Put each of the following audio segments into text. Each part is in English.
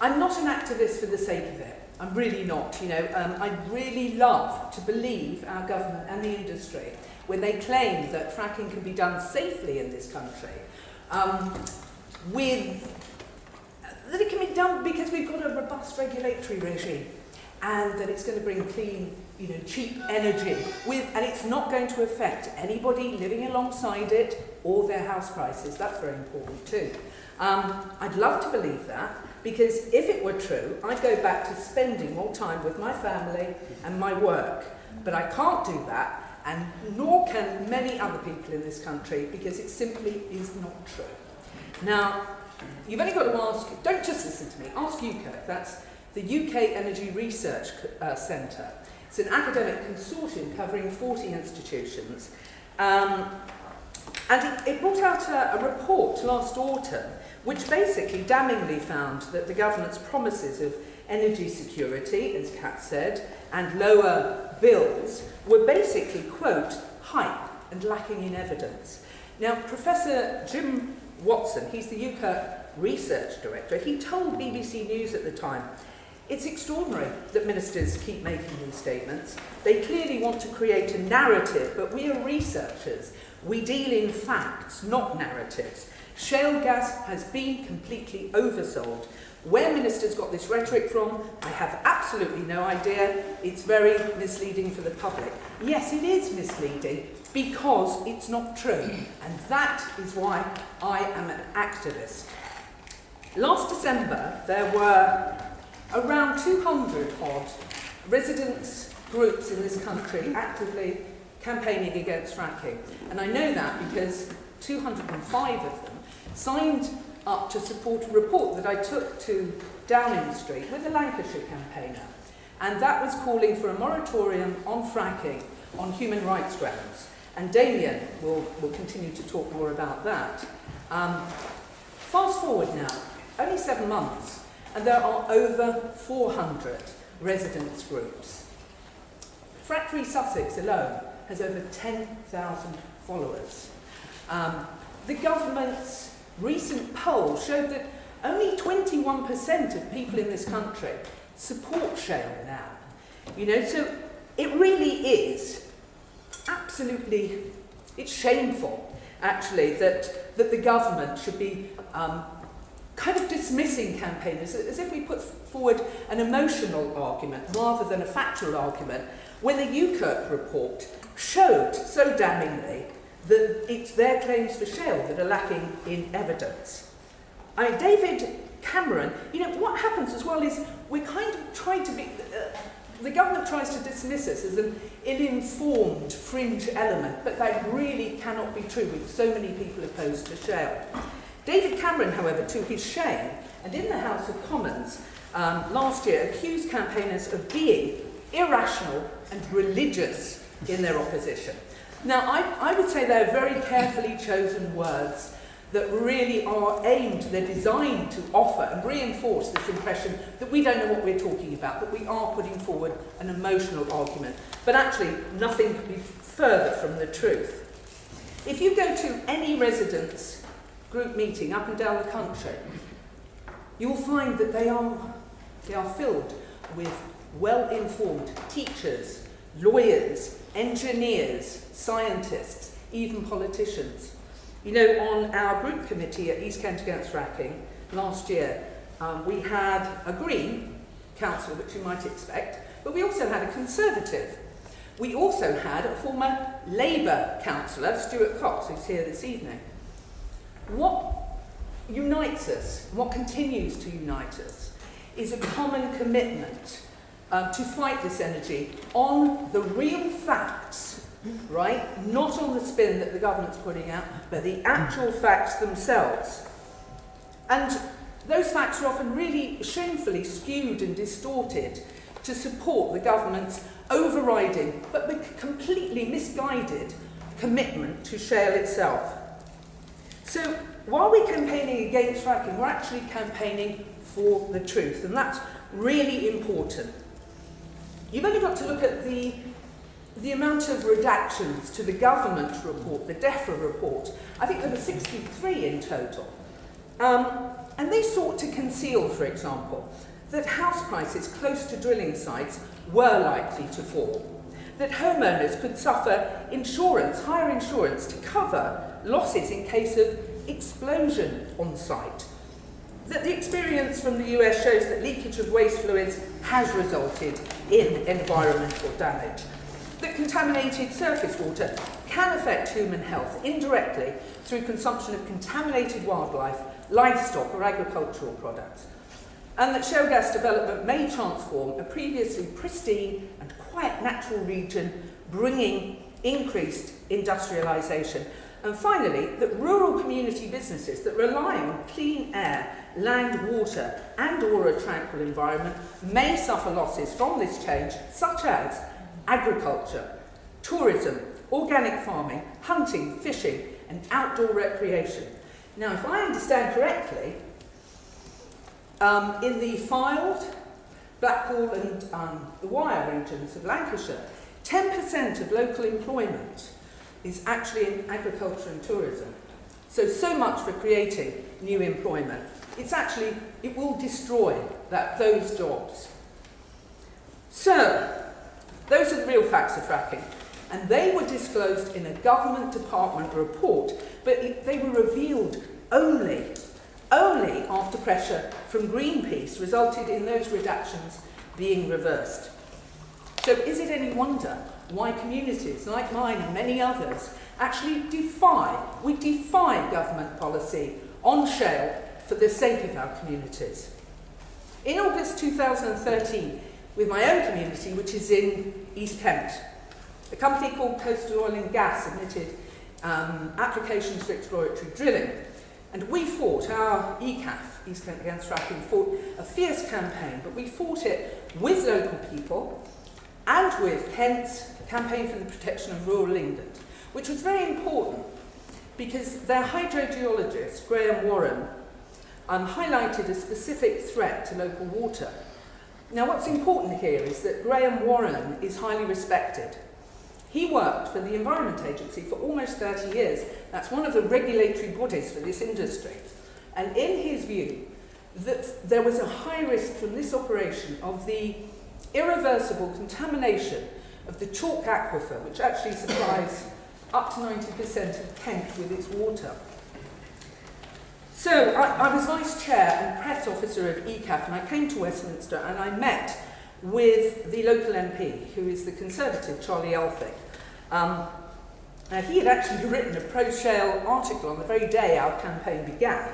I'm not an activist for the sake of it. I'm really not, you know. I really love to believe our government and the industry when they claim that fracking can be done safely in this country, that it can be done because we've got a robust regulatory regime, and that it's going to bring clean, you know, cheap energy, and it's not going to affect anybody living alongside it or their house prices. That's very important too. I'd love to believe that, because if it were true, I'd go back to spending more time with my family and my work. But I can't do that, and nor can many other people in this country, because it simply is not true. Now, you've only got to ask, don't just listen to me, ask UKIRC. That's the UK Energy Research Centre. It's an academic consortium covering 40 institutions. And it brought out a report last autumn which basically damningly found that the government's promises of energy security, as Kat said, and lower bills were basically, quote, hype and lacking in evidence. Now, Professor Jim Watson, he's the UKIRC research director, he told BBC News at the time, it's extraordinary that ministers keep making these statements. They clearly want to create a narrative, but we are researchers. We deal in facts, not narratives. Shale gas has been completely oversold. Where ministers got this rhetoric from, I have absolutely no idea. It's very misleading for the public. Yes, it is misleading because it's not true. And that is why I am an activist. Last December, there were around 200 odd residents' groups in this country actively campaigning against fracking. And I know that because 205 of them signed up to support a report that I took to Downing Street with a Lancashire campaigner. And that was calling for a moratorium on fracking on human rights grounds. And Damien will continue to talk more about that. Fast forward now, only 7 months, and there are over 400 residents' groups. Frack Free Sussex alone has over 10,000 followers. The government's recent poll showed that only 21% of people in this country support shale now. You know, so it really is absolutely, it's shameful, actually, that the government should be kind of dismissing campaigners as if we put forward an emotional argument rather than a factual argument, when the UKIRC report showed so damningly that it's their claims for shale that are lacking in evidence. David Cameron, you know, what happens as well is we're kind of trying to be, the government tries to dismiss us as an ill-informed fringe element, but that really cannot be true with so many people opposed to shale. David Cameron, however, to his shame, and in the House of Commons last year, accused campaigners of being irrational and religious in their opposition. Now, I would say they're very carefully chosen words that really are aimed, they're designed to offer and reinforce this impression that we don't know what we're talking about, that we are putting forward an emotional argument. But actually, nothing could be further from the truth. If you go to any residents' group meeting up and down the country, you will find that they are filled with well-informed teachers, lawyers, engineers, scientists, even politicians. You know, on our group committee at East Kent Against Fracking last year, we had a Green councillor, which you might expect, but we also had a Conservative. We also had a former Labour councillor, Stuart Cox, who's here this evening. What unites us, what continues to unite us, is a common commitment to fight this energy on the real facts, right? Not on the spin that the government's putting out, but the actual facts themselves. And those facts are often really shamefully skewed and distorted to support the government's overriding, but completely misguided commitment to shale itself. So while we're campaigning against fracking, we're actually campaigning for the truth, and that's really important. You've only got to look at the amount of redactions to the government report, the DEFRA report. I think there were 63 in total. And they sought to conceal, for example, that house prices close to drilling sites were likely to fall, that homeowners could suffer higher insurance to cover losses in case of explosion on site, that the experience from the US shows that leakage of waste fluids has resulted in environmental damage, that contaminated surface water can affect human health indirectly through consumption of contaminated wildlife, livestock or agricultural products, and that shale gas development may transform a previously pristine and quite natural region, bringing increased industrialisation. And finally, that rural community businesses that rely on clean air, land, water and or a tranquil environment may suffer losses from this change, such as agriculture, tourism, organic farming, hunting, fishing and outdoor recreation. Now, if I understand correctly, in the Fylde, Blackpool and the Wyre regions of Lancashire, 10% of local employment is actually in agriculture and tourism. So much for creating new employment. It will destroy those jobs. So, those are the real facts of fracking. And they were disclosed in a government department report, but they were revealed only after pressure from Greenpeace resulted in those redactions being reversed. So is it any wonder why communities like mine and many others actually defy government policy on shale for the sake of our communities? In August 2013, with my own community, which is in East Kent, a company called Coastal Oil and Gas submitted applications for exploratory drilling. And we fought, our ECAF, East Kent Against Fracking, fought a fierce campaign, but we fought it with local people and with Kent's Campaign for the Protection of Rural England, which was very important because their hydrogeologist, Graham Warren, highlighted a specific threat to local water. Now, what's important here is that Graham Warren is highly respected. He worked for the Environment Agency for almost 30 years. That's one of the regulatory bodies for this industry. And in his view, that there was a high risk from this operation of the irreversible contamination of the chalk aquifer, which actually supplies up to 90% of Kent with its water. So I was Vice Chair and Press Officer of ECAF, and I came to Westminster and I met with the local MP, who is the Conservative, Charlie Elphing. He had actually written a pro-shale article on the very day our campaign began,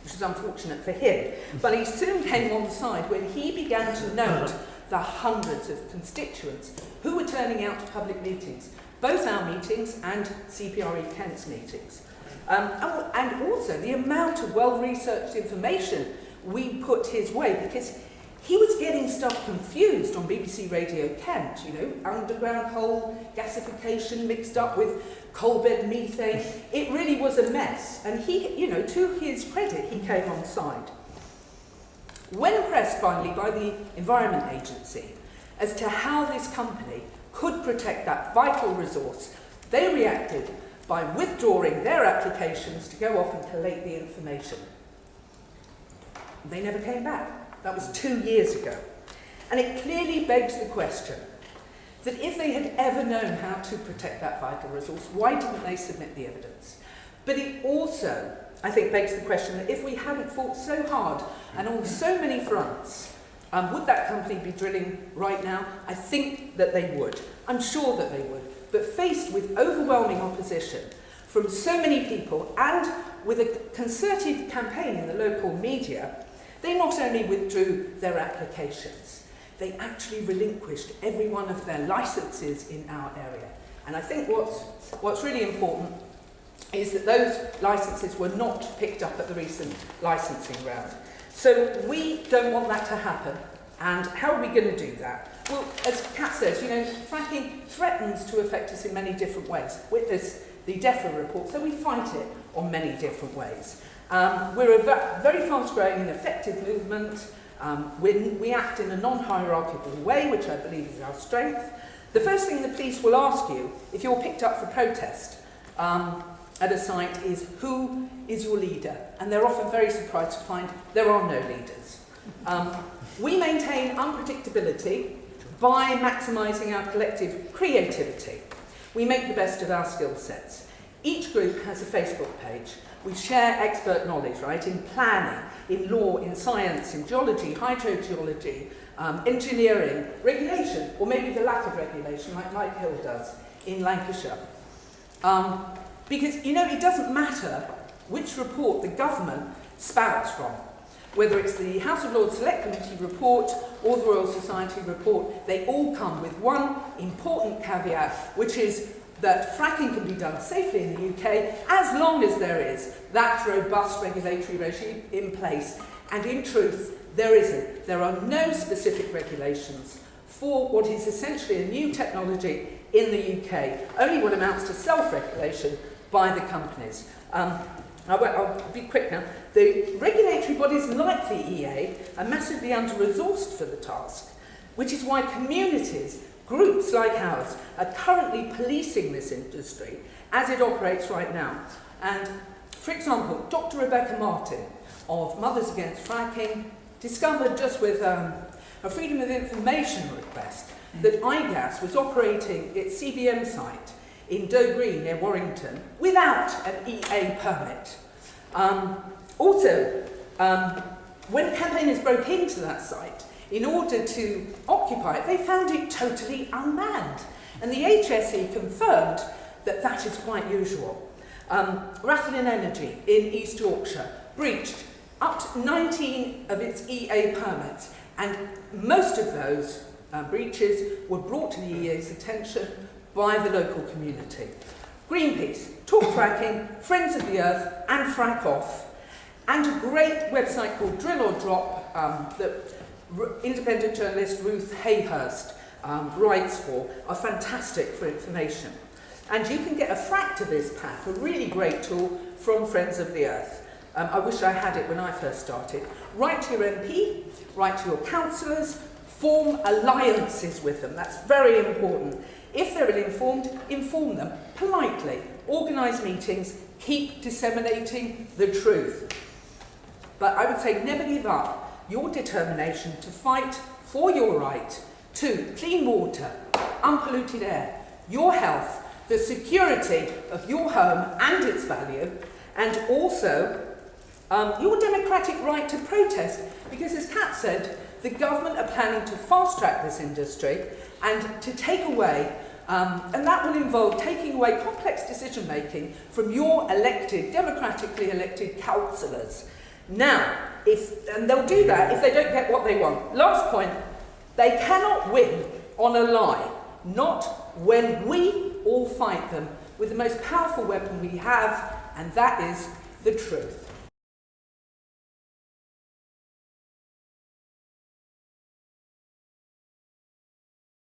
which was unfortunate for him. But he soon came on side when he began to note the hundreds of constituents who were turning out to public meetings, both our meetings and CPRE Kent's meetings. And also the amount of well-researched information we put his way, because he was getting stuff confused on BBC Radio Kent, underground coal gasification mixed up with coal bed methane. It really was a mess. And he, to his credit, he came on side. When pressed finally by the Environment Agency as to how this company could protect that vital resource, they reacted by withdrawing their applications to go off and collate the information. They never came back. That was 2 years ago. And it clearly begs the question that if they had ever known how to protect that vital resource, why didn't they submit the evidence? But it also, I think, begs the question that if we hadn't fought so hard and on so many fronts, would that company be drilling right now? I think that they would. I'm sure that they would. But faced with overwhelming opposition from so many people and with a concerted campaign in the local media, they not only withdrew their applications, they actually relinquished every one of their licences in our area. And I think what's really important is that those licences were not picked up at the recent licensing round. So we don't want that to happen. And how are we going to do that? Well, as Kat says, fracking threatens to affect us in many different ways. Witness the DEFRA report, so we fight it on many different ways. We're a very fast-growing and effective movement. We act in a non-hierarchical way, which I believe is our strength. The first thing the police will ask you, if you're picked up for protest, at a site is who is your leader, and they're often very surprised to find there are no leaders. We maintain unpredictability by maximising our collective creativity. We make the best of our skill sets. Each group has a Facebook page. We share expert knowledge, right, in planning, in law, in science, in geology, hydrogeology, engineering, regulation, or maybe the lack of regulation, like Mike Hill does in Lancashire. Because, you know, it doesn't matter which report the government spouts from, whether it's the House of Lords Select Committee report or the Royal Society report, they all come with one important caveat, which is that fracking can be done safely in the UK as long as there is that robust regulatory regime in place. And in truth, there isn't. There are no specific regulations for what is essentially a new technology in the UK, only what amounts to self-regulation by the companies. I'll be quick now. The regulatory bodies like the EA are massively under-resourced for the task, which is why communities, groups like ours, are currently policing this industry as it operates right now. And, for example, Dr. Rebecca Martin of Mothers Against Fracking discovered just with a Freedom of Information request that iGas was operating its CBM site in Doe Green near Warrington without an EA permit. When campaigners broke into that site in order to occupy it, they found it totally unmanned. And the HSE confirmed that that is quite usual. Rathlin Energy in East Yorkshire breached up to 19 of its EA permits, and most of those breaches were brought to the EA's attention by the local community. Greenpeace, Talk Fracking, Friends of the Earth, and Frack Off, and a great website called Drill or Drop that independent journalist Ruth Hayhurst writes for, are fantastic for information. And you can get a Fractivist pack, a really great tool from Friends of the Earth. I wish I had it when I first started. Write to your MP, write to your councillors, form alliances with them. That's very important. If they're ill-informed, inform them politely. Organise meetings, keep disseminating the truth. But I would say never give up your determination to fight for your right to clean water, unpolluted air, your health, the security of your home and its value, and also your democratic right to protest, because as Kat said, the government are planning to fast-track this industry and to take away, and that will involve taking away complex decision-making from your elected, democratically elected councillors. Now, and they'll do that if they don't get what they want. Last point, they cannot win on a lie, not when we all fight them with the most powerful weapon we have, and that is the truth.